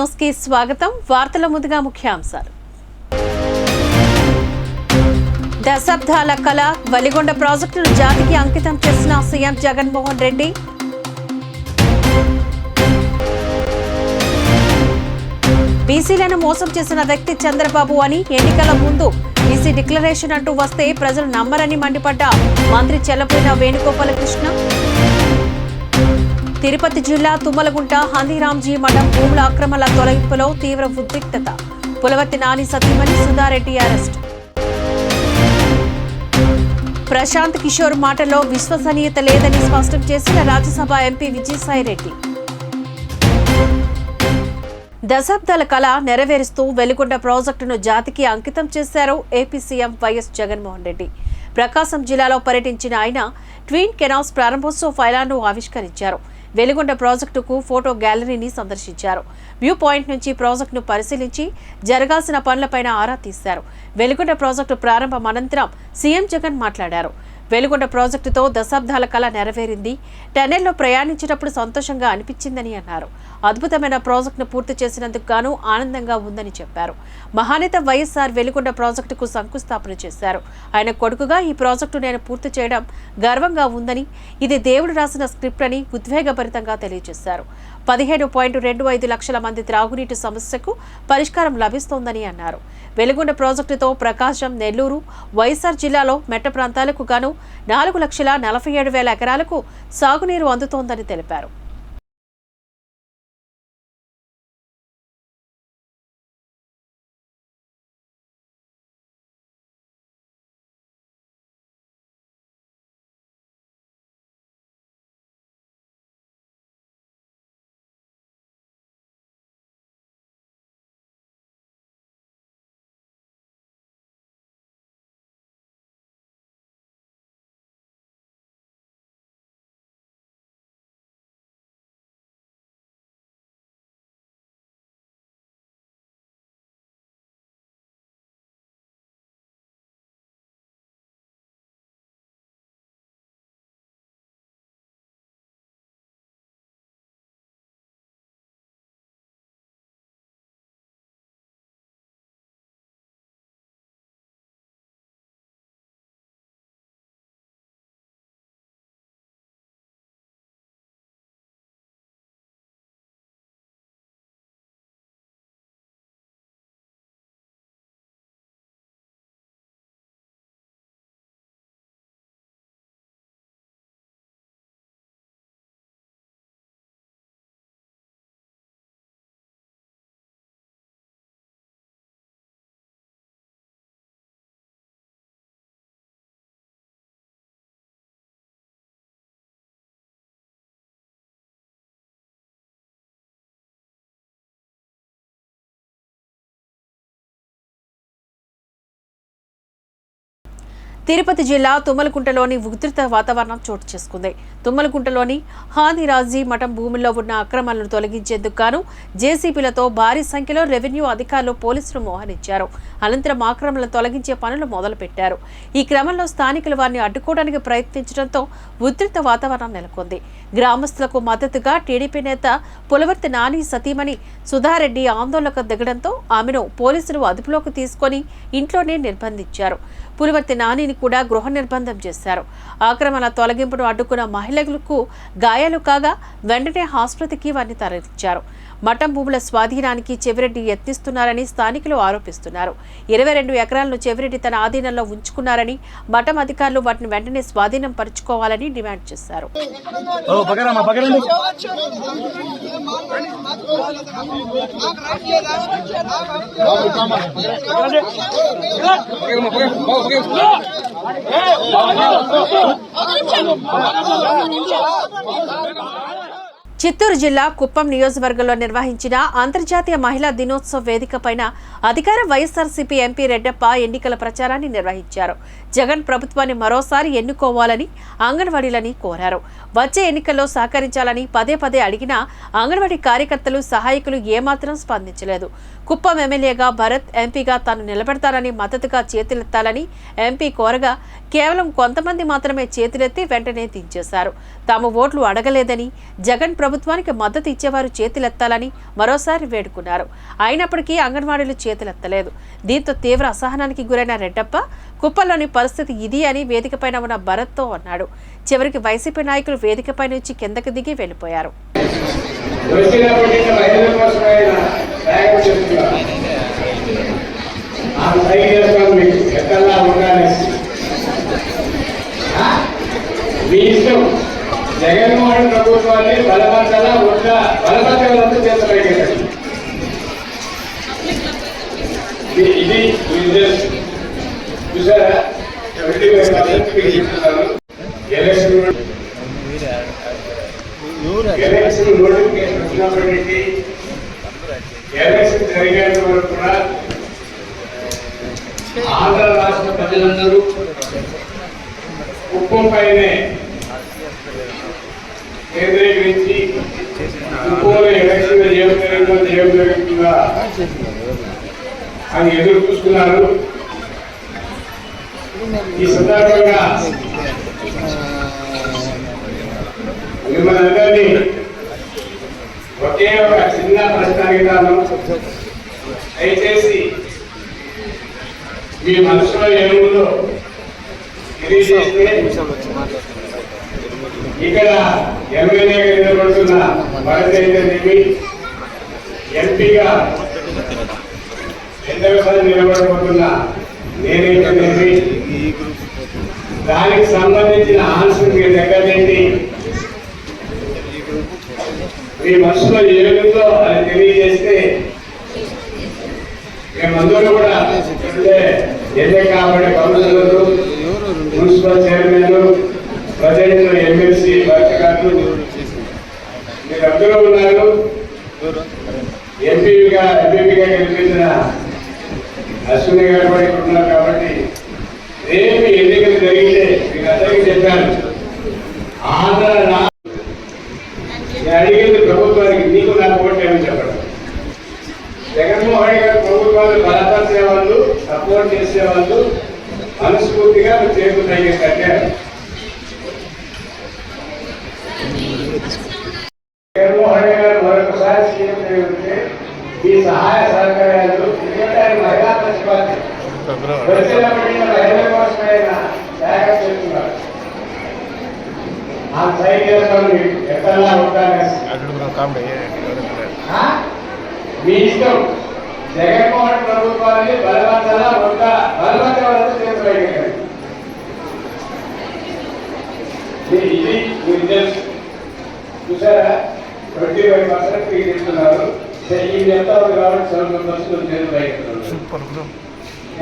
News కి స్వాగతం. వార్తల ముందుగా ముఖ్యాంశాలు. దశాబ్దాల కళ వెలిగొండ ప్రాజెక్టును జాతికి అంకితం చేసిన సీఎం జగన్మోహన్ రెడ్డి. బీసీలను మోసం చేసిన వ్యక్తి చంద్రబాబు అని ఎన్నికల ముందు బీసీ డిక్లరేషన్ అంటూ వస్తే ప్రజలు నమ్మరని మండిపడ్డ మంత్రి చెల్లపోయిన వేణుగోపాలకృష్ణ. తిరుపతి జిల్లా తుమ్మలగుంట హందీరాంజీ మఠం భూముల అక్రమాల తొలగింపులో తీవ్ర ఉద్రిక్తత. పులవర్తి నాని సతీమణి సుధారెడ్డి అరెస్ట్. ప్రశాంత్ కిషోర్ మాటలో విశ్వసనీయత లేదని స్పష్టం చేసిన రాజ్యసభ ఎంపీ విజయసాయిరెడ్డి. దశాబ్దాల కళ నెరవేరుస్తూ వెలిగొండ ప్రాజెక్టును జాతికి అంకితం చేశారు AP CM YS Jaganmohan Reddy. Prakasam జిల్లాలో పర్యటించిన ఆయన ట్విన్ కెనాల్స్ ప్రారంభోత్సవ ఫైలాను ఆవిష్కరించారు. వెలిగొండ ప్రాజెక్టుకు ఫోటో గ్యాలరీని సందర్శించారు. వ్యూ పాయింట్ నుంచి ప్రాజెక్టును పరిశీలించి జరగాల్సిన పనులపైన ఆరా తీశారు. వెలిగొండ ప్రాజెక్టు ప్రారంభం అనంతరం సీఎం జగన్ మాట్లాడారు. వెలిగొండ ప్రాజెక్టుతో దశాబ్దాల కళ నెరవేరింది. టన్నెల్లో ప్రయాణించేటప్పుడు సంతోషంగా అనిపించిందని అన్నారు. అద్భుతమైన ప్రాజెక్టును పూర్తి చేసినందుకు గాను ఆనందంగా ఉందని చెప్పారు. మహానేత వైఎస్ఆర్ వెలిగొండ ప్రాజెక్టుకు శంకుస్థాపన చేశారు. ఆయన కొడుకుగా ఈ ప్రాజెక్టు నేను పూర్తి చేయడం గర్వంగా ఉందని, ఇది దేవుడు రాసిన స్క్రిప్ట్ అని ఉద్వేగభరితంగా తెలియజేశారు. 17.25 లక్షల మంది త్రాగునీటి సమస్యకు పరిష్కారం లభిస్తోందని అన్నారు. వెలిగొండ ప్రాజెక్టుతో ప్రకాశం, నెల్లూరు, వైఎస్ఆర్ జిల్లాలో మెట్ట ప్రాంతాలకు గాను 4,47,000 ఎకరాలకు సాగునీరు అందుతోందని తెలిపారు. తిరుపతి జిల్లా తుమ్మలగుంటలోని ఉధృత వాతావరణం చోటు చేసుకుంది. తుమ్మలగుంటలోని హాందీరాంజీ మఠం భూముల్లో ఉన్న అక్రమాలను తొలగించేందుకు గాను జేసీబీలతో భారీ సంఖ్యలో రెవెన్యూ అధికారులు పోలీసులు మోహరించారు. అనంతరం ఆక్రమణలను తొలగించే పనులు మొదలుపెట్టారు. ఈ క్రమంలో స్థానికులు వారిని అడ్డుకోవడానికి ప్రయత్నించడంతో ఉధృత వాతావరణం నెలకొంది. గ్రామస్తులకు మద్దతుగా టీడీపీ నేత పులవర్తి నాని సతీమణి సుధారెడ్డి ఆందోళనకు దిగడంతో ఆమెను పోలీసులు అదుపులోకి తీసుకుని ఇంట్లోనే నిర్బంధించారు. పులవర్తి నానిని కూడా గృహ నిర్బంధం చేశారు. ఆక్రమణ తొలగింపును అడ్డుకున్న మహిళలకు గాయాలు కాగా వెంటనే ఆసుపత్రికి వారిని తరలించారు. మఠం భూముల స్వాధీనానికి చెవిరెడ్డి యత్నిస్తున్నారని స్థానికులు ఆరోపిస్తున్నారు. 22 ఎకరాలను చెవిరెడ్డి తన ఆధీనంలో ఉంచుకున్నారని, మఠం అధికారులు వాటిని వెంటనే స్వాధీనం పరుచుకోవాలని డిమాండ్ చేశారు. చిత్తూరు జిల్లా కుప్పం నియోజకవర్గంలో నిర్వహించిన అంతర్జాతీయ మహిళా దినోత్సవ వేదిక పైన అధికార వైఎస్ఆర్సీపీ ఎంపీ రెడ్డప్ప ఎన్నికల ప్రచారాన్ని నిర్వహించారు. జగన్ ప్రభుత్వాన్ని మరోసారి ఎన్నుకోవాలని అంగన్వాడీలని కోరారు. వచ్చే ఎన్నికల్లో సహకరించాలని పదే పదే అడిగినా అంగన్వాడీ కార్యకర్తలు, సహాయకులు ఏమాత్రం స్పందించలేదు. కుప్పం ఎమ్మెల్యేగా భరత్, ఎంపీగా తాను నిలబెడతానని మద్దతుగా చేతులెత్తాలని ఎంపీ కోరగా కేవలం కొంతమంది మాత్రమే చేతులెత్తి వెంటనే దించేశారు. తాము ఓట్లు అడగలేదని, జగన్ ప్రభుత్వానికి మద్దతు ఇచ్చేవారు చేతులెత్తాలని మరోసారి వేడుకున్నారు. అయినప్పటికీ అంగన్వాడీలు చేతులెత్తలేదు. దీంతో తీవ్ర అసహనానికి గురైన రెడ్డప్ప కుప్పంలోని పరిస్థితి ఇది అని వేదికపైన ఉన్న భరత్తో అన్నాడు. చివరికి వైసీపీ నాయకులు వేదికపై నుంచి కిందకి దిగి వెళ్లిపోయారు. జగన్మోహన్ ప్రభుత్వాన్ని బలపరచాలా వద్దా, బలపరచాలంతా చేతబయటది. ఇది చూసారా, ఎలక్షన్ నోటిఫికేషన్ వచ్చినప్పటికీ ఎలక్షన్ జరిగేంత వరకు కూడా ఆంధ్ర రాష్ట్ర ప్రజలందరూ కుప్పం పైనే కేంద్రీకరించి కుప్పంలో ఎలక్షన్ ఏం జరుగుతుందా అని ఎదురు చూస్తున్నారు. ఈ సందర్భంగా మిమ్మల్ని అందరినీ ఒకే ఒక చిన్న ప్రశ్న అడుగుతాను. దయచేసి మీ మనసులో ఏముందో తెలియజేస్తే ఇక్కడ ఎమ్మెల్యేగా నిలబడుతున్న భరతేంద్రదేవి, ఎంపీగా ఎంతసారి నిలబడబోతున్న నేనైతేనేమి, దానికి సంబంధించిన ఆన్సర్ మీ దగ్గరేంటి, మీ మనసులో ఏముందో అది తెలియజేస్తే మేమందరూ కూడా ఎన్నిక కాబట్టే కౌన్సిలర్లు, మున్సిపల్ చైర్మన్లు, ప్రజెంట్ ఎమ్మెల్సీ వర్గాలు మీరందరూ ఉన్నారు. ఎంపీగా గెలిపించిన అశ్విని గారు కూడా ఇక్కడ ఉన్నారు. కాబట్టి రేపు ఎన్నికలు జరిగితే మీకు అందరికీ చెప్పాను, ఆంధ్ర అడిగింది ప్రభుత్వానికి నీకు నాకు ఓటు ఏమని చెప్పడం. జగన్మోహన్ గారు ప్రభుత్వాన్ని బలపరిచేవాళ్ళు, సపోర్ట్ చేసేవాళ్ళు మనస్ఫూర్తిగా చేతులు తగ్గి కట్టారు. జగన్మోహన్ గారు మరొకసారి సీఎం చేస్తే ఈ సహాయ సహకారాలు మహిళా ప్రతిపాదన వచ్చినప్పటికీ మహిళల కోసమైనా త్యాగం చేస్తున్నారు. ఆ సైన్యాలు ఎక్కడలా ఉంటారని మీ ఇష్టం. జగన్మోహన్ ప్రభుత్వాన్ని బలవంతాలా వద్దా, బలవంతం చేతులు ఇది మీరు తెలుసు. చూసారా, 25% ఫీజు ఇస్తున్నారు. ఇది ఎంత ఉంది కాబట్టి 70% చేతులు బయటకు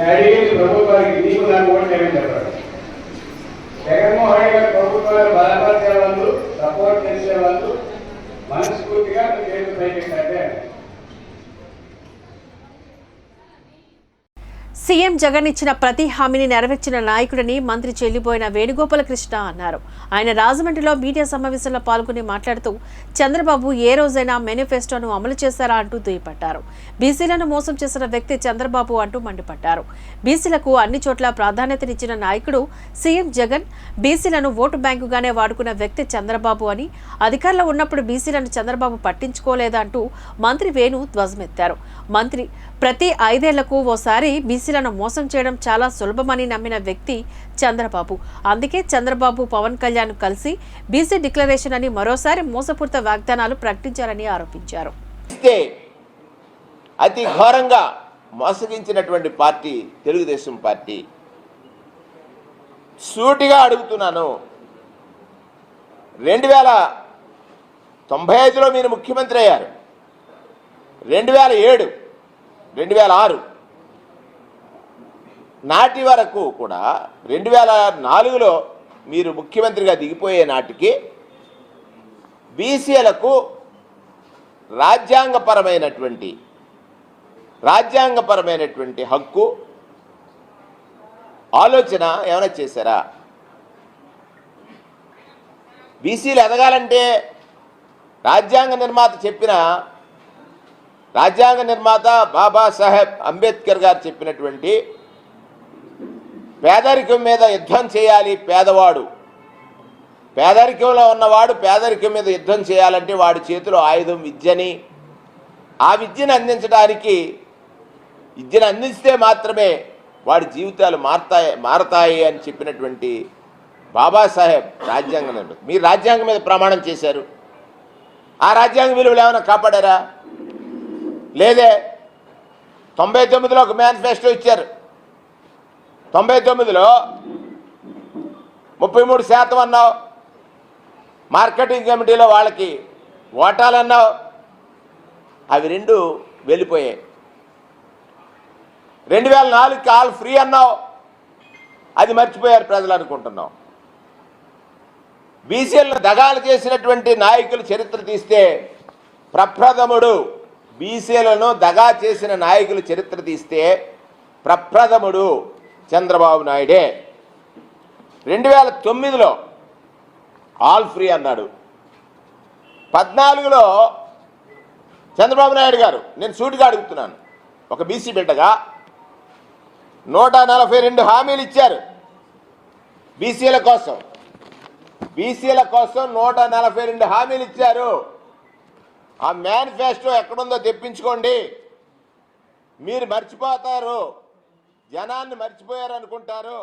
అడిగేది ప్రభుత్వానికి నీకు నాకు ఓటు ఏమని చెప్పారు. జగన్మోహన్ గారు ప్రభుత్వాన్ని బలపరిచేవాళ్ళు, సపోర్ట్ చేసేవాళ్ళు మనస్ఫూర్తిగా చేతులు బయటకు కట్టారు. సీఎం జగన్ ఇచ్చిన ప్రతి హామీని నెరవేర్చిన నాయకుడిని మంత్రి చెల్లిపోయిన వేణుగోపాలకృష్ణ అన్నారు. ఆయన రాజమండ్రిలో మీడియా సమావేశంలో పాల్గొని మాట్లాడుతూ చంద్రబాబు ఏ రోజైనా మేనిఫెస్టోను అమలు చేశారా అంటూ దుయ్యపట్టారు. బీసీలను మోసం చేసిన వ్యక్తి చంద్రబాబు అంటూ మండిపడ్డారు. బీసీలకు అన్ని చోట్ల ప్రాధాన్యతనిచ్చిన నాయకుడు సీఎం జగన్, బీసీలను ఓటు బ్యాంకుగానే వాడుకున్న వ్యక్తి చంద్రబాబు అని, అధికారంలో ఉన్నప్పుడు బీసీలను చంద్రబాబు పట్టించుకోలేదంటూ మంత్రి వేణు ధ్వజమెత్తారు. మంత్రి ప్రతి 5 ఏళ్లకు ఓసారి బీసీలను మోసం చేయడం చాలా సులభమని నమ్మిన వ్యక్తి చంద్రబాబు. అందుకే చంద్రబాబు పవన్ కళ్యాణ్ కలిసి బీసీ డిక్లరేషన్ అని మరోసారి మోసపూరిత వాగ్దానాలు ప్రకటించారని ఆరోపించారు. అతి ఘోరంగా మోసగించినటువంటి పార్టీ తెలుగుదేశం పార్టీ. సూటిగా అడుగుతున్నాను, 1995లో మీరు ముఖ్యమంత్రి అయ్యారు. 2007, 2006 నాటి వరకు కూడా 2004లో మీరు ముఖ్యమంత్రిగా దిగిపోయే నాటికి బీసీలకు రాజ్యాంగపరమైనటువంటి హక్కు, ఆలోచన ఏమైనా చేశారా? బీసీలు ఎదగాలంటే రాజ్యాంగ నిర్మాత బాబాసాహెబ్ అంబేద్కర్ గారు చెప్పినటువంటి పేదరికం మీద యుద్ధం చేయాలి పేదవాడు పేదరికంలో ఉన్నవాడు పేదరికం మీద యుద్ధం చేయాలంటే వాడి చేతిలో ఆయుధం విద్యని, ఆ విద్యను అందిస్తే మాత్రమే వాడి జీవితాలు మారతాయి అని చెప్పినటువంటి బాబాసాహెబ్ రాజ్యాంగం. మీరు రాజ్యాంగం మీద ప్రమాణం చేశారు, ఆ రాజ్యాంగ విలువలు ఏమైనా కాపాడారా? లేదే. 99లో ఒక మేనిఫెస్టో ఇచ్చారు. 99లో 33% అన్నావు, మార్కెటింగ్ కమిటీలో వాళ్ళకి ఓటాలు అన్నావు, అవి రెండు వెళ్ళిపోయాయి. 2004కి ఆల్ ఫ్రీ అన్నావు, అది మర్చిపోయారు ప్రజలు అనుకుంటున్నాం. బీసీలను దగాలు చేసినటువంటి నాయకుల చరిత్ర తీస్తే ప్రప్రథముడు, బీసీలను దగా చేసిన నాయకుల చరిత్ర తీస్తే ప్రప్రథముడు చంద్రబాబు నాయుడే. 2009లో ఆల్ ఫ్రీ అన్నాడు. 14లో చంద్రబాబు నాయుడు గారు, నేను సూటిగా అడుగుతున్నాను, ఒక బీసీ బిడ్డగా 142 హామీలు ఇచ్చారు బీసీల కోసం. 142 హామీలు ఇచ్చారు. ఆ మేనిఫెస్టో ఎక్కడుందో తెప్పించుకోండి. మీరు మర్చిపోతారు, జనాన్ని మర్చిపోయారు అనుకుంటారు.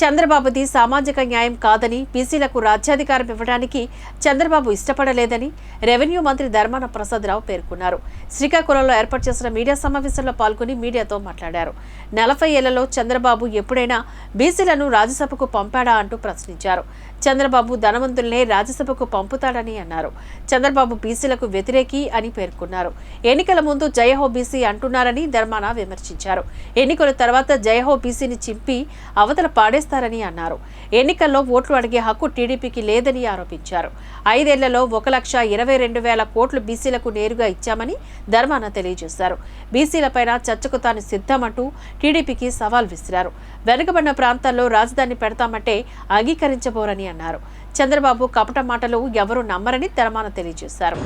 చంద్రబాబుది సామాజిక న్యాయం కాదని, బీసీలకు రాజ్యాధికారం ఇవ్వడానికి చంద్రబాబు ఇష్టపడలేదని రెవెన్యూ మంత్రి ధర్మాన ప్రసాదరావు పేర్కొన్నారు. శ్రీకాకుళంలో ఏర్పాటు చేసిన మీడియా సమావేశంలో పాల్గొని మీడియాతో మాట్లాడారు. 40 ఏళ్లలో చంద్రబాబు ఎప్పుడైనా బీసీలను రాజ్యసభకు పంపాడా అంటూ ప్రశ్నించారు. చంద్రబాబు ధనవంతులనే రాజ్యసభకు పంపుతాడని అన్నారు. చంద్రబాబు బీసీలకు వ్యతిరేకి అని పేర్కొన్నారు. ఎన్నికల ముందు జయహో బీసీ అంటున్నారని ధర్మాన విమర్శించారు. ఎన్నికల తర్వాత జయహో బీసీని చింపి అవతల పాడేస్తారని అన్నారు. ఎన్నికల్లో ఓట్లు అడిగే హక్కు టీడీపీకి లేదని ఆరోపించారు. 5 ఏళ్లలో 1,22,000 కోట్లు బీసీలకు నేరుగా ఇచ్చామని ధర్మాన తెలియజేశారు. బీసీలపైన చర్చకు తాను సిద్ధమంటూ టీడీపీకి సవాల్ విసిరారు. వెనుకబడిన ప్రాంతాల్లో రాజధాని పెడతామంటే అంగీకరించబోరని అన్నారు. చంద్రబాబు కపట మాటలు ఎవరూ నమ్మరని ధర్మాన తెలియజేశారు.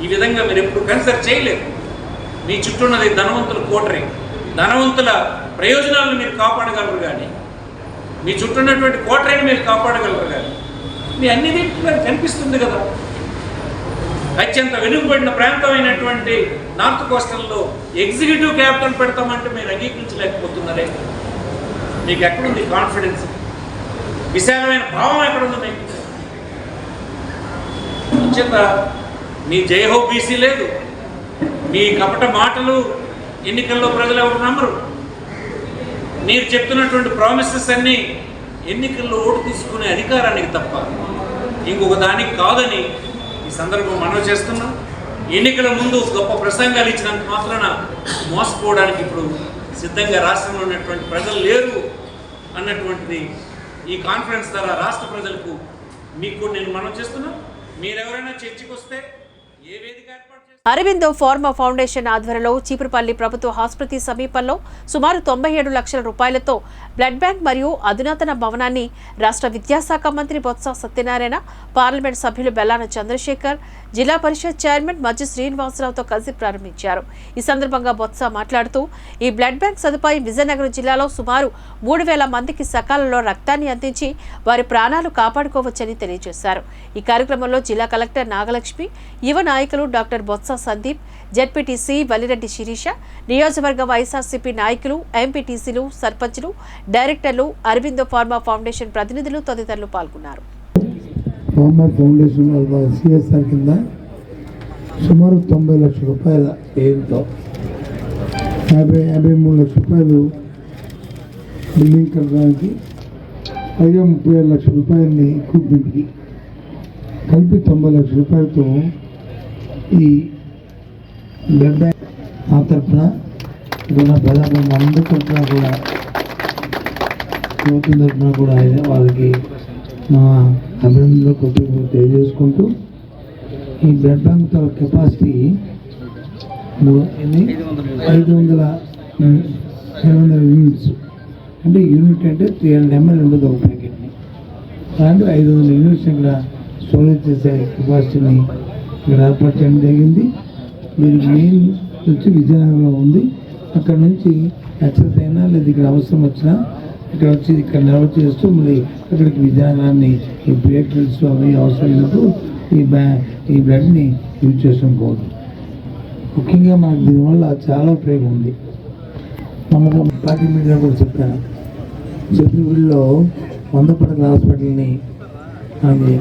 ఈ విధంగా మీరు ఎప్పుడు కన్సిడర్ చేయలేదు. మీ చుట్టూ ఉన్నది ధనవంతుల కోటరీ, ధనవంతుల ప్రయోజనాలను మీరు కాపాడగలరు కానీ, మీ చుట్టూ ఉన్నటువంటి కోటరీని మీరు కాపాడగలరు కానీ, మీ అన్ని దీంట్లో కనిపిస్తుంది కదా. అత్యంత వెనుకబడిన ప్రాంతమైనటువంటి నార్త్ కోస్టల్లో ఎగ్జిక్యూటివ్ క్యాపిటల్ పెడతామంటే మీరు అంగీకరించలేకపోతున్నారే. మీకు ఎక్కడుంది కాన్ఫిడెన్స్? విశాలమైన భావం ఎక్కడుంది మీకు? అత్యంత మీ జయహో బీసీ లేదు, మీ కపట మాటలు ఎన్నికల్లో ప్రజలు ఎవరు నమ్మరు. మీరు చెప్తున్నటువంటి ప్రామిసెస్ అన్నీ ఎన్నికల్లో ఓటు తీసుకునే అధికారానికి తప్ప ఇంకొక దానికి కాదని ఈ సందర్భం మనవి చేస్తున్నాం. ఎన్నికల ముందు గొప్ప ప్రసంగాలు ఇచ్చినంత మాత్రాన మోసపోవడానికి ఇప్పుడు సిద్ధంగా రాష్ట్రంలో ఉన్నటువంటి ప్రజలు లేరు అన్నటువంటిది ఈ కాన్ఫరెన్స్ ద్వారా రాష్ట్ర ప్రజలకు మీకు నేను మనవి చేస్తున్నా. మీరెవరైనా చర్చకు వస్తే ఏ వేదిక ఏర్పాటు అరవిందో ఫార్మా ఫౌండేషన్ ఆధ్వర్యంలో చీపురుపల్లి ప్రభుత్వ ఆసుపత్రి సమీపంలో సుమారు 97 లక్షల రూపాయలతో బ్లడ్ బ్యాంక్ మరియు అధునాతన భవనాన్ని రాష్ట్ర విద్యాశాఖ మంత్రి బొత్స సత్యనారాయణ, పార్లమెంట్ సభ్యులు బెల్లాన చంద్రశేఖర్, జిల్లా పరిషత్ చైర్మన్ మజ్జి శ్రీనివాసరావుతో కలిసి ప్రారంభించారు. ఈ సందర్భంగా బొత్స మాట్లాడుతూ ఈ బ్లడ్ బ్యాంక్ సదుపాయం విజయనగరం జిల్లాలో సుమారు 3,000 మందికి సకాలంలో రక్తాన్ని అందించి వారి ప్రాణాలు కాపాడుకోవచ్చని తెలియజేశారు. ఈ కార్యక్రమంలో జిల్లా కలెక్టర్ నాగలక్ష్మి, యువ నాయకులు డాక్టర్ బొత్స సందీప్, జెడ్పీటీసీ వలిరెడ్డి శిరీష, నియోజకవర్గ వైఎస్ఆర్సీపీ నాయకులు, ఎంపీటీసీలు, సర్పంచ్లు, డైరెక్టర్లు, అరవిందో ఫార్మా ఫౌండేషన్ ప్రతినిధులు తదితరులు పాల్గొన్నారు. ఫార్మా ఫౌండేషన్ సిఎస్ఆర్ కింద సుమారు 90 లక్షల రూపాయల వ్యయంతో 53 లక్షల రూపాయలు బిల్డింగ్ కట్టడానికి, పైగా 37 లక్షల రూపాయలని ఎక్విప్మెంట్కి కలిపి 90 లక్షల రూపాయలతో ఈ బ్లడ్ బ్యాంక్ ఆ తరఫున ఉన్న ప్రధాన అందరి తరఫున కూడా యువత తరఫున కూడా వాళ్ళకి మా అభినందనలు కొద్దిగా తెలియజేసుకుంటూ, ఈ బ్లడ్ బ్యాంక్ తన కెపాసిటీ 500 యూనిట్స్. అంటే యూనిట్ అంటే 300 ml ఉండదు ఒక ప్యాకెట్ని. అలాంటి 500 యూనిట్స్ ఇక్కడ స్టోరేజ్ చేసే కెపాసిటీని ఇక్కడ ఏర్పాటు చేయడం జరిగింది. దీనికి మెయిన్ వచ్చి విజయనగరంలో ఉంది. అక్కడ నుంచి యాక్సెస్ అయినా లేదా ఇక్కడ అవసరం వచ్చినా ఇక్కడ వచ్చి ఇక్కడ నిల్వ చేస్తూ మళ్ళీ ఇక్కడికి విజయనగరాన్ని ఈ ప్లేట్లెట్స్ అవి అవసరమైనప్పుడు ఈ బ్లడ్ని యూజ్ చేసుకోకూడదు. ముఖ్యంగా మనకు దీనివల్ల చాలా ఉపయోగం ఉంది. మనకు పార్టీ మీడియా కూడా చెప్పాను. చెప్పిన వీళ్ళలో 100 పడకల హాస్పిటల్ని మనకి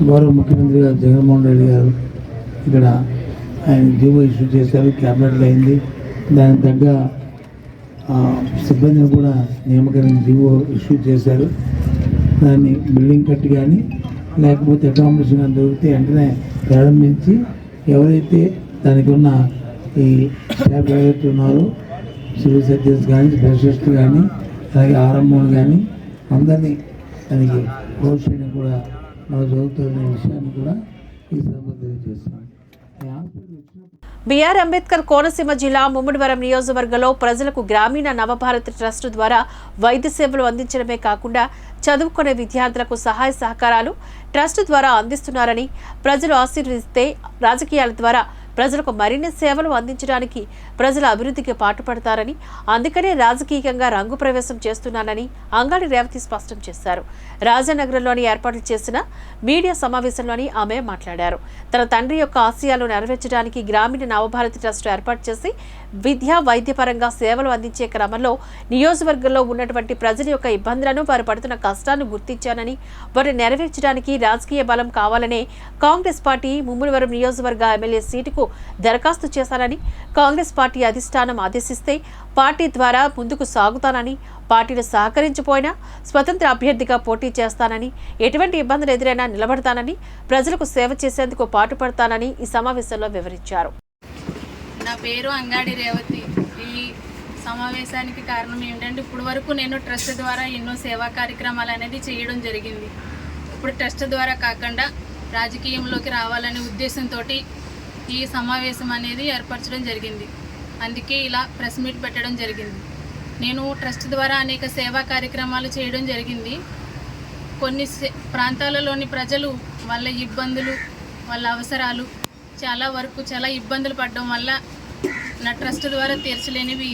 గౌరవ ముఖ్యమంత్రి గారు జగన్మోహన్ రెడ్డి గారు ఇక్కడ ఆయన జీవో ఇష్యూ చేశారు, క్యాబినెట్లో అయింది. దానికి తగ్గ సిబ్బందిని కూడా నియామకమైన జీవో ఇష్యూ చేశారు. దాన్ని బిల్డింగ్ కట్టి కానీ లేకపోతే అకామిడేషన్ కానీ దొరికితే వెంటనే ప్రారంభించి ఎవరైతే దానికి ఉన్న ఈ స్టాఫ్ ఎవరైతే ఉన్నారో సివిల్ సర్జన్స్ కానీ స్పెషలిస్టులు కానీ అలాగే ఆర్ఎంఓలు కానీ అందరినీ దానికి ప్రోత్సహించడం కూడా మనకు జరుగుతున్న విషయాన్ని కూడా ఈ సందర్భంగా తెలియజేస్తున్నాం. బిఆర్ అంబేద్కర్ కోనసీమ జిల్లా ముమ్మిడివరం నియోజకవర్గంలో ప్రజలకు గ్రామీణ నవభారత్ ట్రస్ట్ ద్వారా వైద్య సేవలు అందించడమే కాకుండా చదువుకునే విద్యార్థులకు సహాయ సహకారాలు ట్రస్ట్ ద్వారా అందిస్తున్నారని, ప్రజలు ఆశీర్వదిస్తే రాజకీయాల ద్వారా ప్రజలకు మరిన్ని సేవలు అందించడానికి ప్రజల అభివృద్ధికి పాటుపడతారని, అందుకనే రాజకీయంగా రంగు ప్రవేశం చేస్తున్నానని అంగాడి రేవతి స్పష్టం చేశారు. రాజానగరంలోని ఏర్పాట్లు చేసిన మీడియా సమావేశంలోని ఆమె మాట్లాడారు. తన తండ్రి యొక్క ఆశయాలు నెరవేర్చడానికి గ్రామీణ నవభారతి ట్రస్ట్ ఏర్పాటు చేసి విద్యా వైద్యపరంగా సేవలు అందించే క్రమంలో నియోజకవర్గంలో ఉన్నటువంటి ప్రజల యొక్క ఇబ్బందులను, వారు పడుతున్న కష్టాలను గుర్తించానని, వాటిని నెరవేర్చడానికి రాజకీయ బలం కావాలనే కాంగ్రెస్ పార్టీ ముమ్మిడివరం నియోజకవర్గ ఎమ్మెల్యే సీటుకు దరఖాస్తు చేశానని, కాంగ్రెస్ పార్టీ అధిష్టానం ఆదేశిస్తే పార్టీ ద్వారా ముందుకు సాగుతానని, పార్టీలు సహకరించిపోయినా స్వతంత్ర అభ్యర్థిగా పోటీ చేస్తానని, ఎటువంటి ఇబ్బందులు ఎదురైనా నిలబడతానని, ప్రజలకు సేవ చేసేందుకు పాటుపడతానని ఈ సమావేశంలో వివరించారు. నా పేరు అంగాడి రేవతి. ఈ సమావేశానికి కారణం ఏంటంటే ఇప్పటి వరకు నేను ట్రస్ట్ ద్వారా ఎన్నో సేవా కార్యక్రమాలు అనేది చేయడం జరిగింది. ఇప్పుడు ట్రస్ట్ ద్వారా కాకుండా రాజకీయంలోకి రావాలనే ఉద్దేశంతో ఈ సమావేశం అనేది ఏర్పరచడం జరిగింది. అందుకే ఇలా ప్రెస్ మీట్ పెట్టడం జరిగింది. నేను ట్రస్ట్ ద్వారా అనేక సేవా కార్యక్రమాలు చేయడం జరిగింది. కొన్ని ప్రాంతాలలోని ప్రజలు వాళ్ళ ఇబ్బందులు, వాళ్ళ అవసరాలు చాలా ఇబ్బందులు పడడం వల్ల నా ట్రస్ట్ ద్వారా తీర్చలేనివి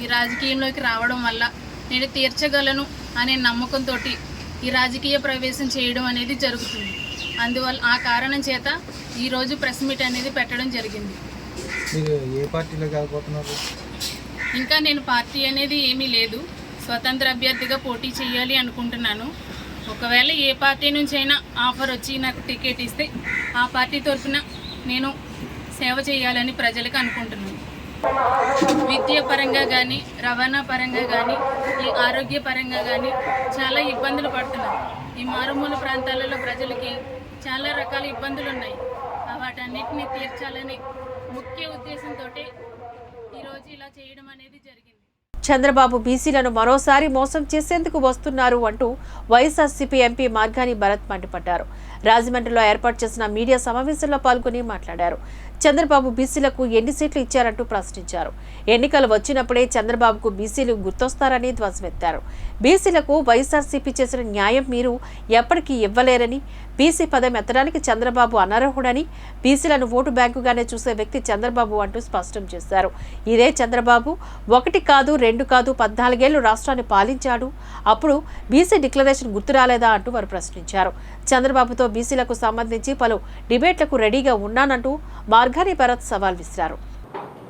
ఈ రాజకీయంలోకి రావడం వల్ల నేను తీర్చగలను అనే నమ్మకంతో ఈ రాజకీయ ప్రవేశం చేయడం అనేది జరుగుతుంది. అందువల్ల ఆ కారణం చేత ఈరోజు ప్రెస్ మీట్ అనేది పెట్టడం జరిగింది. ఏ పార్టీలో కాకపోతున్నారు? ఇంకా నేను పార్టీ అనేది ఏమీ లేదు, స్వతంత్ర అభ్యర్థిగా పోటీ చేయాలి అనుకుంటున్నాను. ఒకవేళ ఏ పార్టీ నుంచి అయినా ఆఫర్ వచ్చి నాకు టికెట్ ఇస్తే ఆ పార్టీ తరఫున నేను సేవ చేయాలని ప్రజలకు అనుకుంటున్నాను. విద్య పరంగా కానీ, రవాణా పరంగా కానీ, ఈ ఆరోగ్య పరంగా కానీ చాలా ఇబ్బందులు పడుతున్నారు. ఈ మారుమూల ప్రాంతాలలో ప్రజలకి చాలా రకాల ఇబ్బందులు ఉన్నాయి. వాటన్నిటిని తీర్చాలని ముఖ్య ఉద్దేశంతో ఈరోజు ఇలా చేయడం అనేది జరిగింది. చంద్రబాబు బీసీలను మరోసారి మోసం చేసేందుకు వస్తున్నారు అంటూ వైఎస్ఆర్సీపీ ఎంపీ మార్గాని భరత్ మండిపడ్డారు. రాజమండ్రిలో ఏర్పాటు చేసిన మీడియా సమావేశంలో పాల్గొని మాట్లాడారు. చంద్రబాబు బీసీలకు ఎన్ని సీట్లు ఇచ్చారంటూ ప్రశ్నించారు. ఎన్నికలు వచ్చినప్పుడే చంద్రబాబుకు బీసీలు గుర్తొస్తారని ధ్వజమెత్తారు. బీసీలకు వైఎస్ఆర్సీపీ చేసిన న్యాయం మీరు ఎప్పటికీ ఇవ్వలేరని, బీసీ పదం ఎత్తడానికి చంద్రబాబు అనర్హుడని, బీసీలను ఓటు బ్యాంకుగానే చూసే వ్యక్తి చంద్రబాబు అంటూ స్పష్టం చేశారు. ఇదే చంద్రబాబు 1 కాదు 2 కాదు 14 ఏళ్లు రాష్ట్రాన్ని పాలించాడు, అప్పుడు బీసీ డిక్లరేషన్ గుర్తు రాలేదా అంటూ వారు ప్రశ్నించారు. చంద్రబాబుతో బీసీలకు సంబంధించి పలు డిబేట్లకు రెడీగా ఉన్నానంటూ మార్గాని భరత్ సవాల్ విసిరారు.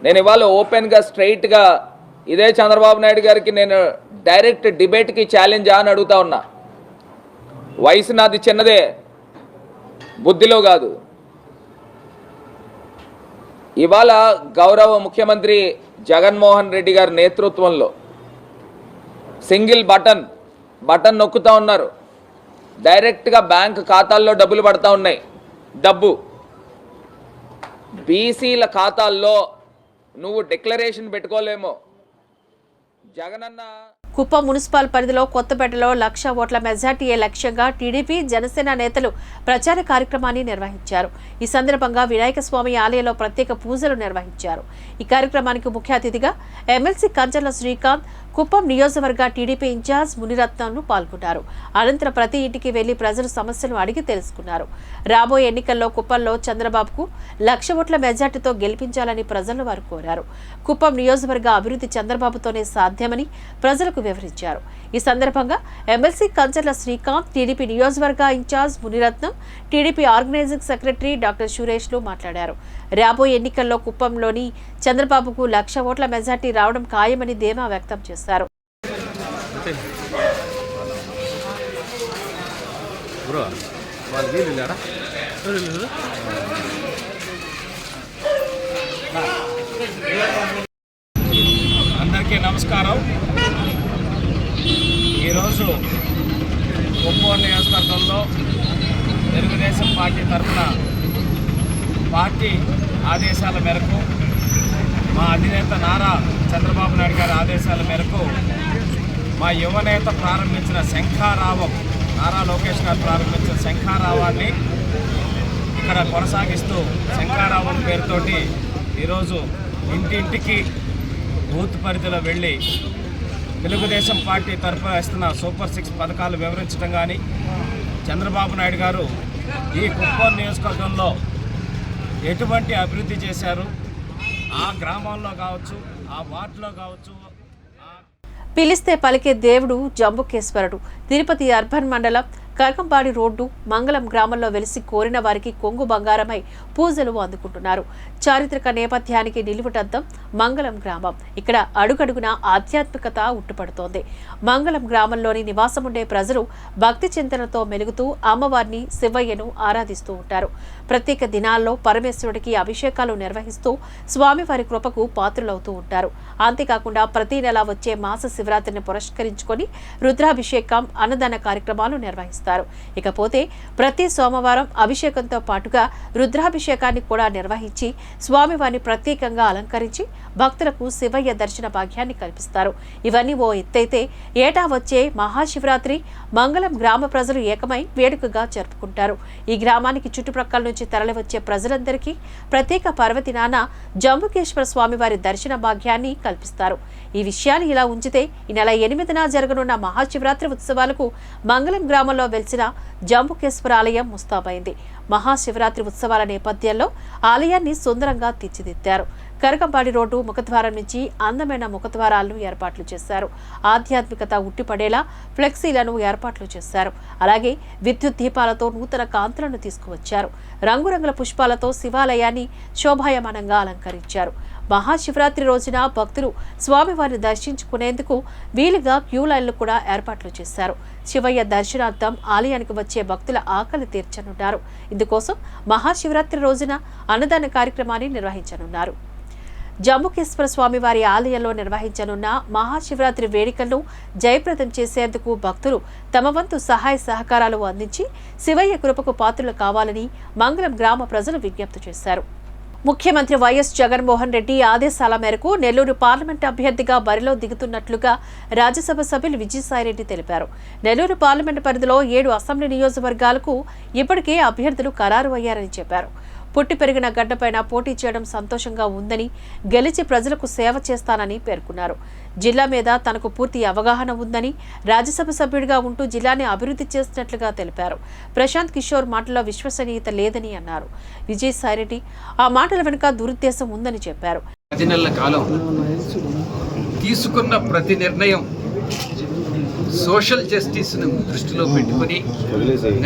నేను ఇవాళ ఓపెన్గా స్ట్రైట్గా ఇదే చంద్రబాబు నాయుడు గారికి నేను డైరెక్ట్ డిబేట్కి ఛాలెంజ్ అని అడుగుతా ఉన్నా. వయసు నాది చిన్నదే, బుద్ధిలో కాదు. ఇవాళ గౌరవ ముఖ్యమంత్రి జగన్మోహన్ రెడ్డి గారి నేతృత్వంలో సింగిల్ బటన్ నొక్కుతూ ఉన్నారు. డైరెక్ట్గా బ్యాంక్ ఖాతాల్లో డబ్బులు పడతా ఉన్నాయి. డబ్బు బీసీల ఖాతాల్లో నువ్వు డిక్లరేషన్ పెట్టుకోలేమో. జగనన్న కుప్పం మున్సిపల్ పరిధిలో కొత్తపేటలో 1,00,000 ఓట్ల మెజార్టీయే లక్ష్యంగా టీడీపీ, జనసేన నేతలు ప్రచార కార్యక్రమాన్ని నిర్వహించారు. ఈ సందర్భంగా వినాయక స్వామి ఆలయంలో ప్రత్యేక పూజలు నిర్వహించారు. ఈ కార్యక్రమానికి ముఖ్య అతిథిగా ఎమ్మెల్సీ కంచర్ల శ్రీకాంత్, కుప్పం నియోజకవర్గ టీడీపీ ఇన్ఛార్జ్ మునిరత్నాలు పాల్గొన్నారు. అనంతరం ప్రతి ఇంటికి వెళ్లి ప్రజలు సమస్యలను అడిగి తెలుసుకున్నారు. రాబోయే ఎన్నికల్లో కుప్పంలో చంద్రబాబుకు 1,00,000 ఓట్ల మెజార్టీతో గెలిపించాలని ప్రజలను వారు కోరారు. కుప్పం నియోజకవర్గ అభివృద్ధి చంద్రబాబుతోనే సాధ్యమని, ప్రజలకు వివరించారు. ఈ సందర్భంగా ఎమ్మెల్సీ కంచర్ల శ్రీకాంత్, టీడీపీ నియోజకవర్గ incharge Muniratnam, TDP organising secretary doctor సురేష్లు మాట్లాడారు. రాబోయే ఎన్నికల్లో కుప్పంలోని చంద్రబాబుకు 1,00,000 ఓట్ల మెజార్టీ రావడం ఖాయమని ధీమా వ్యక్తం చేశారు. అందరికీ నమస్కారం. ఈరోజు కుప్పం నియోజకవర్గంలో తెలుగుదేశం పార్టీ తరఫున పార్టీ ఆదేశాల మేరకు, మా అధినేత నారా చంద్రబాబు నాయుడు గారి ఆదేశాల మేరకు మా యువనేత ప్రారంభించిన శంఖారావం, నారా లోకేష్ గారు ప్రారంభించిన శంఖారావాన్ని ఇక్కడ కొనసాగిస్తూ శంఖారావం పేరుతోటి ఈరోజు ఇంటింటికి బూత్ పరిధిలో వెళ్ళి తెలుగుదేశం పార్టీ తరఫున ఇస్తున్న సూపర్ 6 పథకాలు వివరించడం కానీ, చంద్రబాబు నాయుడు గారు ఈ కుప్పం నియోజకవర్గంలో ఎటువంటి అభివృద్ధి చేశారు, ఆ గ్రామాల్లో కావచ్చు, ఆ వార్డులో కావచ్చు. పిలిస్తే పలికే దేవుడు జంబుకేశ్వరుడు. తిరుపతి అర్బన్ మండలం కరకంపాడి రోడ్డు మంగళం గ్రామంలో వెలిసి కోరిన వారికి కొంగు బంగారమై పూజలు అందుకుంటున్నారు. చారిత్రక నేపథ్యానికి నిలువుటద్దం మంగళం గ్రామం. ఇక్కడ అడుగడుగున ఆధ్యాత్మికత ఉట్టుపడుతోంది. మంగళం గ్రామంలోని నివాసముండే ప్రజలు భక్తి చింతనతో మెలుగుతూ అమ్మవారిని, శివయ్యను ఆరాధిస్తూ ఉంటారు. ప్రత్యేక దినాల్లో పరమేశ్వరుడికి అభిషేకాలు నిర్వహిస్తూ స్వామివారి కృపకు పాత్రులవుతూ ఉంటారు. అంతేకాకుండా ప్రతి నెల వచ్చే మాస శివరాత్రిని పురస్కరించుకొని రుద్రాభిషేకం, అన్నదాన కార్యక్రమాలు నిర్వహిస్తారు. ఇకపోతే ప్రతి సోమవారం అభిషేకంతో పాటుగా రుద్రాభిషేకాన్ని కూడా నిర్వహించి స్వామివారిని ప్రత్యేకంగా అలంకరించి భక్తులకు శివయ్య దర్శన భాగ్యాన్ని కల్పిస్తారు. ఇవన్నీ ఓ ఎత్తైతే ఏటా వచ్చే మహాశివరాత్రి మంగళం గ్రామ ప్రజలు ఏకమై వేడుకగా జరుపుకుంటారు. ఈ గ్రామానికి చుట్టుప్రక్కల నుంచి తరలివచ్చే ప్రజలందరికీ ప్రత్యేక పర్వదినాన జంబుకేశ్వర స్వామివారి దర్శన భాగ్యాన్ని కల్పిస్తారు. ఈ విషయాలు ఇలా ఉంచితే ఈ నెల 8న జరగనున్న మహాశివరాత్రి ఉత్సవాలకు మంగళం గ్రామంలో వెలిసిన జంబుకేశ్వర ఆలయం ముస్తాబైంది. మహాశివరాత్రి ఉత్సవాల నేపథ్యంలో ఆలయాన్ని సుందరంగా తీర్చిదిద్దారు. కరకంపాడి రోడ్డు ముఖద్వారం నుంచి అందమైన ముఖద్వారాలను ఏర్పాట్లు చేశారు. ఆధ్యాత్మికత ఉట్టిపడేలా ఫ్లెక్సీలను ఏర్పాట్లు చేశారు. అలాగే విద్యుత్ దీపాలతో నూతన కాంతులను తీసుకువచ్చారు. రంగురంగుల పుష్పాలతో శివాలయాన్ని శోభాయమానంగా అలంకరించారు. మహాశివరాత్రి రోజున భక్తులు స్వామివారిని దర్శించుకునేందుకు వీలుగా క్యూ లైన్లు కూడా ఏర్పాట్లు చేశారు. శివయ్య దర్శనార్థం ఆలయానికి వచ్చే భక్తుల ఆకలి తీర్చనున్నారు. ఇందుకోసం మహాశివరాత్రి రోజున అన్నదాన కార్యక్రమాన్ని నిర్వహించనున్నారు. జంబుకేశ్వర స్వామివారి ఆలయంలో నిర్వహించనున్న మహాశివరాత్రి వేడుకలను జయప్రదం చేసేందుకు భక్తులు తమ వంతు సహాయ సహకారాలు అందించి శివయ్య కృపకు పాత్రలు కావాలని మంగళం గ్రామ ప్రజలు విజ్ఞప్తి చేశారు. ముఖ్యమంత్రి వైఎస్ జగన్మోహన్ రెడ్డి ఆదేశాల మేరకు నెల్లూరు పార్లమెంట్ అభ్యర్థిగా బరిలో దిగుతున్నట్లుగా రాజ్యసభ సభ్యులు విజయసాయిరెడ్డి తెలిపారు. నెల్లూరు పార్లమెంట్ పరిధిలో 7 అసెంబ్లీ నియోజకవర్గాలకు ఇప్పటికే అభ్యర్థులు ఖరారు అయ్యారని చెప్పారు. పుట్టి పెరిగిన గడ్డపైన పోటీ చేయడం సంతోషంగా ఉందని, గెలిచి ప్రజలకు సేవ చేస్తానని పేర్కొన్నారు. జిల్లా మీద తనకు పూర్తి అవగాహన ఉందని, రాజ్యసభ సభ్యుడిగా ఉంటూ జిల్లాని అభివృద్ధి చేసినట్లుగా తెలిపారు. ప్రశాంత్ కిషోర్ మాటల్లో విశ్వసనీయత లేదని అన్నారు. విజయసాయిరెడ్డి ఆ మాటల వెనుక దురుద్దేశం ఉందని చెప్పారు. 10 నెలల కాలం తీసుకున్న ప్రతి నిర్ణయం సోషల్ జస్టిస్ను దృష్టిలో పెట్టుకుని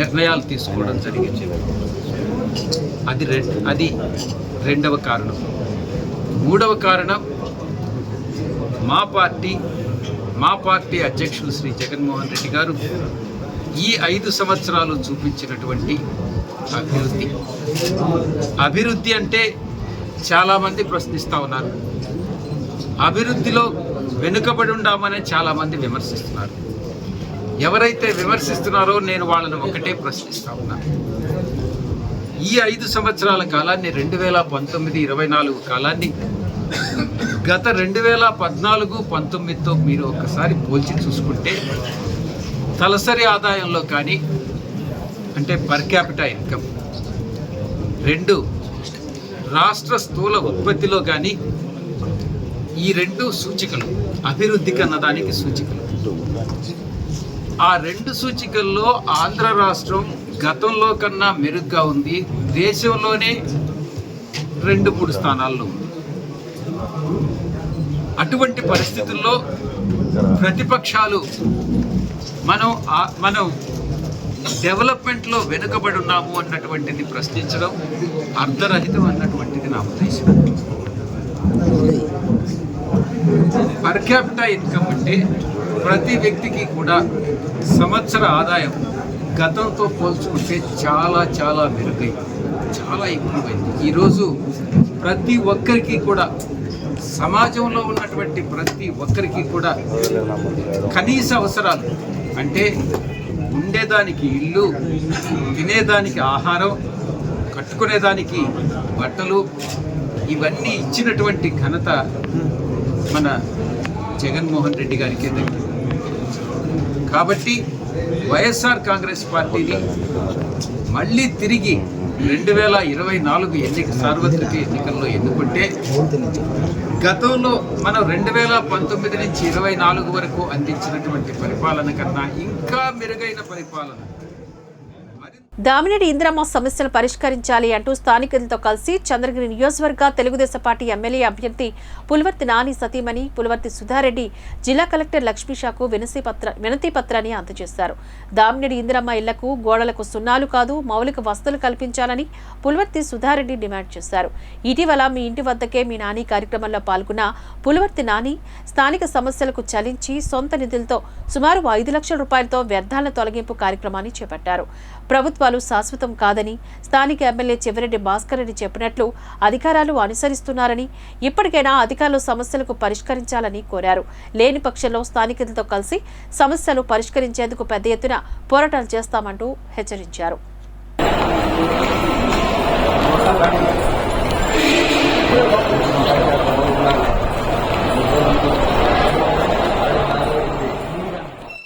నిర్ణయాలు తీసుకోవడం జరిగింది. అది రెండవ కారణం. మూడవ కారణం మా పార్టీ అధ్యక్షులు శ్రీ జగన్మోహన్ రెడ్డి గారు ఈ 5 సంవత్సరాలు చూపించినటువంటి అభివృద్ధి అంటే చాలామంది ప్రశ్నిస్తూ ఉన్నారు. అభివృద్ధిలో వెనుకబడి ఉండామని చాలామంది విమర్శిస్తున్నారు. ఎవరైతే విమర్శిస్తున్నారో నేను వాళ్ళని ఒకటే ప్రశ్నిస్తూ ఉన్నాను. ఈ 5 సంవత్సరాల కాలాన్ని 2019-24 కాలాన్ని గత 2014-19తో మీరు ఒక్కసారి పోల్చి చూసుకుంటే తలసరి ఆదాయంలో కానీ, అంటే పర్ క్యాపిటా ఇన్కమ్, 2 రాష్ట్ర స్థూల ఉత్పత్తిలో కానీ ఈ 2 సూచికలు అభివృద్ధికి అన్నదానికి సూచికలు. ఆ 2 సూచికల్లో ఆంధ్ర రాష్ట్రం గతంలో కన్నా మెరుగ్గా ఉంది. దేశంలోనే 2-3 స్థానాల్లో ఉంది. అటువంటి పరిస్థితుల్లో ప్రతిపక్షాలు మనం డెవలప్మెంట్లో వెనుకబడి ఉన్నాము అన్నటువంటిది ప్రశ్నించడం అర్ధరహితం అన్నటువంటిది నా ఉద్దేశం. పర్ క్యాపిటా ఇన్కమ్ అంటే ప్రతి వ్యక్తికి కూడా సంవత్సర ఆదాయం గతంతో పోల్చుకుంటే చాలా చాలా మెరుగైంది, చాలా ఇంప్రూవ్ అయింది. ఈరోజు ప్రతి ఒక్కరికి కూడా సమాజంలో ఉన్నటువంటి ప్రతి ఒక్కరికి కూడా కనీస అవసరాలు అంటే ఉండేదానికి ఇల్లు, తినేదానికి ఆహారం, కట్టుకునేదానికి బట్టలు, ఇవన్నీ ఇచ్చినటువంటి ఘనత మన జగన్మోహన్ రెడ్డి గారికే దక్కింది. కాబట్టి వైఎస్ఆర్ కాంగ్రెస్ పార్టీని మళ్ళీ తిరిగి 2024 సార్వత్రిక ఎన్నికల్లో ఎన్నుకుంటే గతంలో మనం 2019 నుంచి 24 వరకు అందించినటువంటి పరిపాలన కన్నా ఇంకా మెరుగైన పరిపాలన. దామినేని ఇందిరమ్మ సమస్యలు పరిష్కరించాలి అంటూ స్థానికులతో కలిసి చంద్రగిరి నియోజకవర్గ తెలుగుదేశం పార్టీ ఎమ్మెల్యే అభ్యర్థి పులివర్తి నాని సతీమణి పులివర్తి సుధారెడ్డి జిల్లా కలెక్టర్ లక్ష్మీషాకు వినతి పత్రాన్ని అందజేశారు. దామినేని ఇందిరమ్మ ఇళ్లకు గోడలకు సున్నాలు కాదు మౌలిక వసతులు కల్పించాలని పులివర్తి సుధారెడ్డి డిమాండ్ చేశారు. ఇటీవల మీ ఇంటి వద్దకే మీ నాని కార్యక్రమంలో పాల్గొన్న పులివర్తి నాని స్థానిక సమస్యలకు చలించి సొంత నిధులతో సుమారు 5 లక్షల రూపాయలతో వ్యర్థాల తొలగింపు కార్యక్రమాన్ని చేపట్టారు. ప్రభుత్వాలు శాశ్వతం కాదని స్థానిక ఎమ్మెల్యే చెవిరెడ్డి భాస్కర్ రెడ్డి చెప్పినట్లు అధికారులు అనుసరిస్తున్నారని ఇప్పటికైనా అధికారులు సమస్యలకు పరిష్కరించాలని కోరారు. లేని పక్షంలో స్థానికులతో కలిసి సమస్యలు పరిష్కరించేందుకు పెద్ద ఎత్తున పోరాటాలు చేస్తామంటూ హెచ్చరించారు.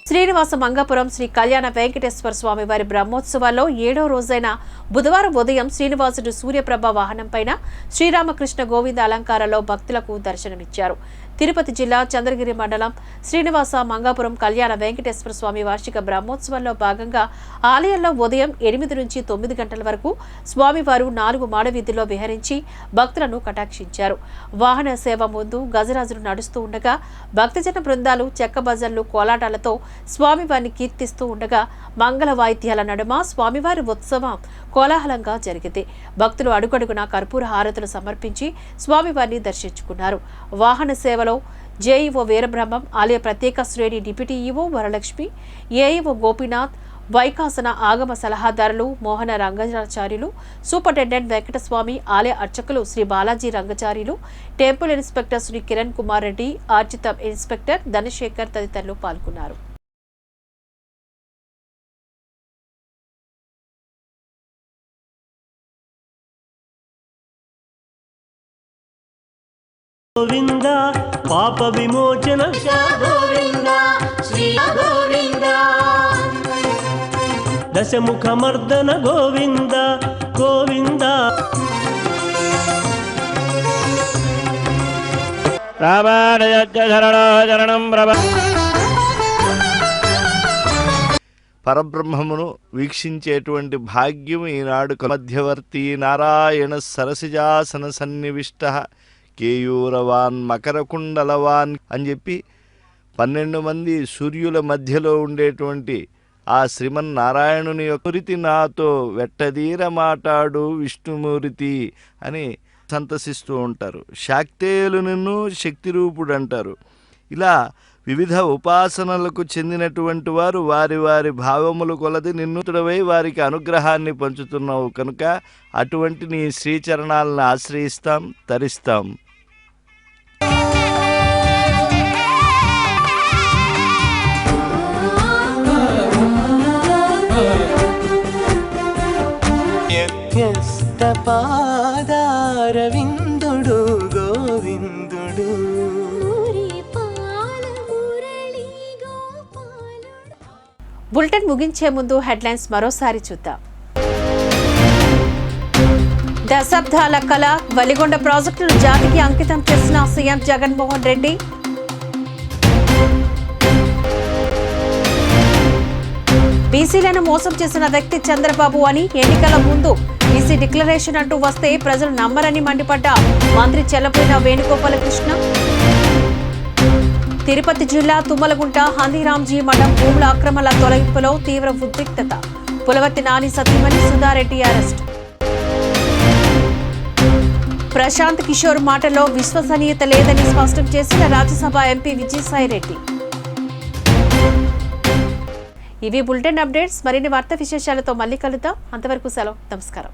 శ్రీనివాస మంగాపురం శ్రీ కళ్యాణ వెంకటేశ్వర స్వామి వారి బ్రహ్మోత్సవాల్లో 7వ రోజైన బుధవారం ఉదయం శ్రీనివాసుడు సూర్యప్రభ వాహనంపైన శ్రీరామకృష్ణ గోవింద అలంకారంలో భక్తులకు దర్శనమిచ్చారు. తిరుపతి జిల్లా చంద్రగిరి మండలం శ్రీనివాస మంగాపురం కళ్యాణ వెంకటేశ్వర స్వామి వార్షిక బ్రహ్మోత్సవంలో భాగంగా ఆలయంలో ఉదయం 8 నుంచి 9 గంటల వరకు స్వామివారు 4 మాడవీధుల్లో విహరించి భక్తులను కటాక్షించారు. వాహన సేవ ముందు గజరాజులు నడుస్తూ ఉండగా భక్తజన బృందాలు చెక్క భజనలు కోలాటాలతో స్వామివారిని కీర్తిస్తూ ఉండగా మంగళ వాయిద్యాల నడుమ స్వామివారి ఉత్సవం కోలాహలంగా జరిగింది. భక్తులు అడుగడుగున కర్పూర హారతులు సమర్పించి స్వామివారిని దర్శించుకున్నారు. వాహన సేవలో జేఈఓ వీరబ్రహ్మం, ఆలయ ప్రత్యేక శ్రేణి deputy EO Varalakshmi, AEO Gopinath, వైకాసన ఆగమ సలహాదారులు మోహన రంగాచార్యులు, సూపరింటెండెంట్ వెంకటస్వామి, ఆలయ అర్చకులు శ్రీ బాలాజీ రంగచార్యులు, టెంపుల్ ఇన్స్పెక్టర్ శ్రీ కిరణ్ కుమార్ రెడ్డి, ఆర్జిత ఇన్స్పెక్టర్ ధనశేఖర్ తదితరులు పాల్గొన్నారు. గోవింద పాప విమోచన గోవింద శ్రీ గోవింద దశముఖమర్దన గోవింద గోవింద పరబ్రహ్మమును వీక్షించేటువంటి భాగ్యం ఈనాడు మధ్యవర్తి నారాయణ సరసిజాసన సన్నివిష్ట కేయూరవాన్ మకరకుండలవాన్ అని చెప్పి 12 మంది సూర్యుల మధ్యలో ఉండేటువంటి ఆ శ్రీమన్నారాయణుని యొక్క నాతో వెట్టదీర మాటాడు విష్ణుమూర్తి అని సంతసిస్తూ ఉంటారు. శాక్తేయులు నిన్ను శక్తిరూపుడు అంటారు. ఇలా వివిధ ఉపాసనలకు చెందినటువంటి వారు వారి వారి భావములు కొలది నిన్నుతుడవై వారికి అనుగ్రహాన్ని పంచుతున్నావు కనుక అటువంటి నీ శ్రీచరణాలను ఆశ్రయిస్తాం, తరిస్తాం. పాదారవిందుడు గోవిందుడు. బులెటిన్ ముగించే ముందు హెడ్లైన్స్ మరోసారి చూద్దాం. దశాబ్దాల కళ వెలిగొండ ప్రాజెక్టును జాతికి అంకితం చేసిన సీఎం జగన్మోహన్ రెడ్డి. బీసీలను మోసం చేసిన వ్యక్తి చంద్రబాబు అని ఎన్నికల ముందు ఈసీ డిక్లరేషన్ అంటూ వస్తే ప్రజలు నమ్మరని మండిపడ్డ మంత్రి చెల్లబోయిన వేణుగోపాలకృష్ణ. తిరుపతి జిల్లా తుమ్మలగుంట హందీరాంజీ మండలం భూముల అక్రమాల తొలగింపులో తీవ్ర ఉద్రిక్తత. పులవర్తి నాని సతీమణి సుధారెడ్డి అరెస్ట్. ప్రశాంత్ కిషోర్ మాటల్లో విశ్వసనీయత లేదని స్పష్టం చేసిన రాజ్యసభ ఎంపీ విజయసాయిరెడ్డి. ఇవి బులెటిన్ అప్డేట్స్. మరిన్ని వార్తా విశేషాలతో మళ్ళీ కలుద్దాం. అంతవరకు సెలవు. నమస్కారం.